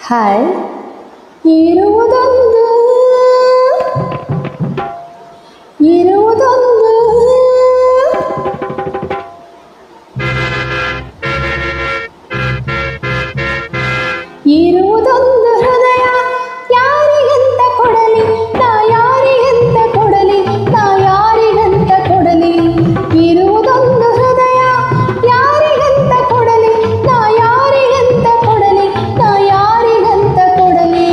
Hi. ಇರುವುದೊಂದು ಇರುವುದೊಂದು ಇರುವುದೊಂದು ಹೃದಯ, ಯಾರಿಗಂತ ಕೊಡಲಿ ನಾ, ಯಾರಿಗಂತ ಕೊಡಲಿ ನಾ, ಯಾರಿಗಂತ ಕೊಡಲಿ. ಇರುವುದೊಂದು ಹೃದಯ, ಯಾರಿಗಂತ ಕೊಡಲಿ ನಾ, ಯಾರಿಗಂತ ಕೊಡಲಿ ನಾ, ಯಾರಿಗಂತ ಕೊಡಲಿ.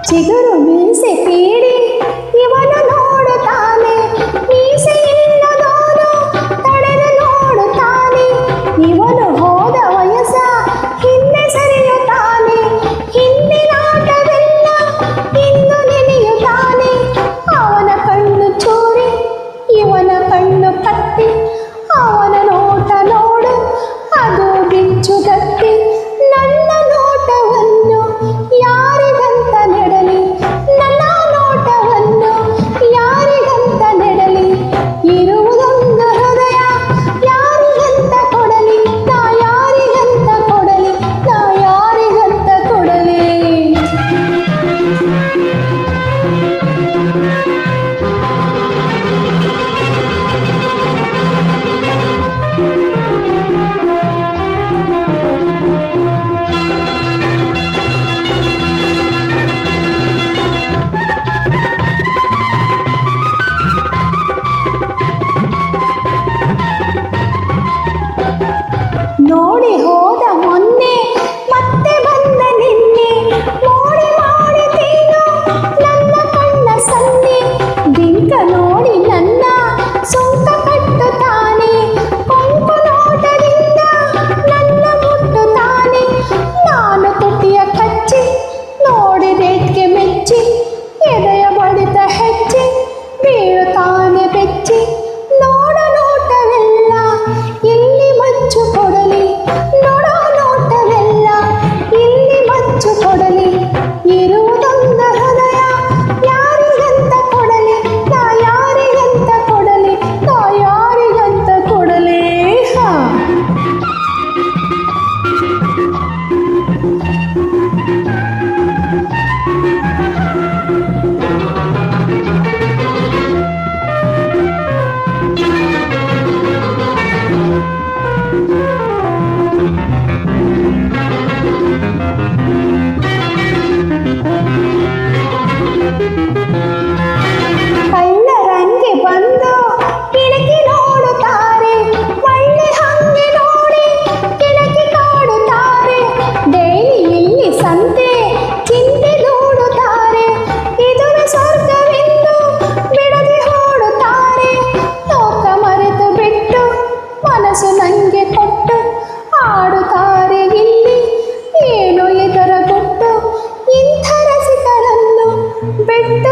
ಚಿಗುರು ಮೀಸೆ ತೀಡಿ ಇವನು ನೋಡುತ್ತಾನೆ, ಮೀಸೆ ಇಲ್ಲದವನು ತಡೆದು ನೋಡುತ್ತಾನೆ. ಇವನು ಹೋದ ವಯಸ್ಸ ಹಿಂದೆ ಸರಿಯುತ್ತಾನೆ, ಹಿಂದಿನಾಟವೆಲ್ಲ ಇಂದು ನೆನೆಯುತ್ತಾನೆ. ಅವನ ಕಣ್ಣು ಚೂರಿ, ಇವನ ಕಣ್ಣು ಕತ್ತಿ, ಅವನ ನೋಟ ನೋಡು ಅದು ಬಿಚ್ಚುಗತ್ತಿ. ನನ್ನ ನೋಟವನ್ನು ಯಾರಿಗಂತ ನೆಡಲಿ, ನನ್ನ ನೋಟವನ್ನು ಯಾರಿಗಂತ ನೆಡಲಿ. ಇರುವುದೊಂದು ಹೃದಯ, ಯಾರಿಗಂತ ಕೊಡಲಿ ನಾ, ಯಾರಿಗಂತ ಕೊಡಲಿ ನಾ, ಯಾರಿಗಂತ ಕೊಡಲಿ. ನೋಡಿ ಹೋದ ಮೊನ್ನೆ ಮತ್ತೆ ಬಂದ ನಿನ್ನೆ, ನೋಡಿ ಮಾಡಿದೇನು ನನ್ನ ಕಣ್ಣ ಸನ್ನೆ. ಬಿಂಕ ನೋಡಿ ನನ್ನ ಸುಂಕ ಕಟ್ಟುತ್ತಾನೆ, ಕೊಂಕು ನೋಟದಿಂದ ನನ್ನ ಮುಟ್ಟುತ್ತಾನೆ. ನಾನು ತುಟಿಯ ಕಚ್ಚಿ ನೋಡಿ ರೇಟ್ಗೆ ಮೆಚ್ಚಿ, ಎದೆಯ ಬಡಿತ ಹೆಚ್ಚಿ ಬೀಳುತ್ತಾನೆ ಬೆಚ್ಚಿ. ನೋಡ ನೋಟವೆಲ್ಲ ಇಲ್ಲಿ ಮಚ್ಚು ಕೊಡಲಿ, ನೋಡ ನೋಟವೆಲ್ಲ ಇಲ್ಲಿ ಮಚ್ಚು ಕೊಡಲಿ. ಇರುವುದೊಂದು ಹೃದಯ, ಯಾರಿಗಂತ ಕೊಡಲಿ ನಾ, ಯಾರಿಗಂತ ಕೊಡಲಿ ನಾ, ಯಾರಿಗಂತ ಕೊಡಲಿ. ಹಾ. ಕಳ್ಳರಂಗೆ ಬಂದು ಕಿಣಕಿ ನೋಡುತ್ತಾರೆ, ಒಳ್ಳೆ ಹಂಗೆ ನೋಡಿ ಕಿಣಕಿ ಕಾಡುತ್ತಾರೆ. ಡೈಲಿ ಇಲ್ಲಿ ಸಂತೆ ಚಿಂತೆ ನೋಡುತ್ತಾರೆ, ಇದುರ ಸ್ವರ್ಗವೆಂದು ಬಿಡದೆ ಓಡುತ್ತಾರೆ. ಲೋಕ ಮರೆತು ಬಿಟ್ಟು ಮನಸ್ಸು ನಂಗೆ ಕೊಟ್ಟು ಆಡುತ್ತಾರೆ ಇಲ್ಲಿ, ಏನು ಇದರ ಗುಟ್ಟು. ಇಂಥ ರಸಿಕರನ್ನು ಬಿಟ್ಟು